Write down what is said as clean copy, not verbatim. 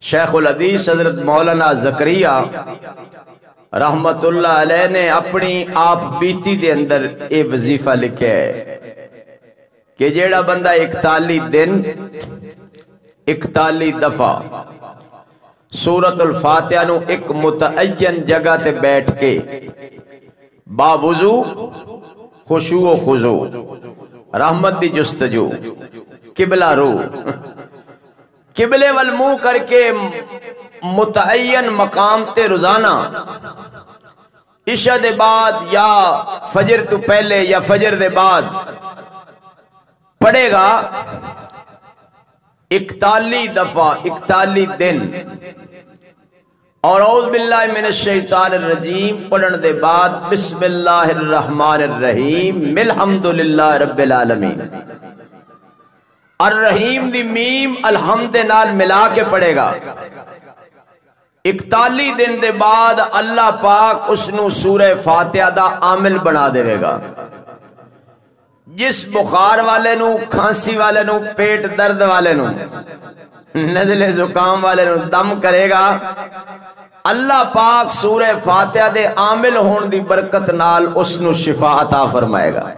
شیخ الحدیث حضرت مولانا زکریا رحمت اللہ علیہ نے اپنی آپ بیتی دے اندر اے وظیفہ لکھے ہے کہ جیڑا بندہ 41 دن 41 دفعہ سورۃ الفاتحہ نو ایک متعین جگہ تے بیٹھ کے باوضو خشوع و خضوع رحمت دی جستجو قبلہ رو قبلے والمو کر کے متعین مقام تے روزانہ عشاء دے بعد یا فجر تو پہلے یا فجر دے بعد پڑھے گا 41 دفعہ 41 دن اور اعوذ باللہ من الشیطان الرجیم پڑھن دے بعد بسم اللہ الرحمن الرحیم الحمدللہ رب العالمین الرحیم دی میم الحمد نال ملا کے پڑھے گا 41 دن دے بعد اللہ پاک اس نو سورہ فاتحہ دا عامل بنا دے گا جس بخار والے نو کھانسی والے نو پیٹ درد والے نو نزلے زکام والے نو دم کرے گا اللہ پاک سورہ فاتحہ دے عامل ہون دی برکت نال اس نو شفا عطا فرمائے گا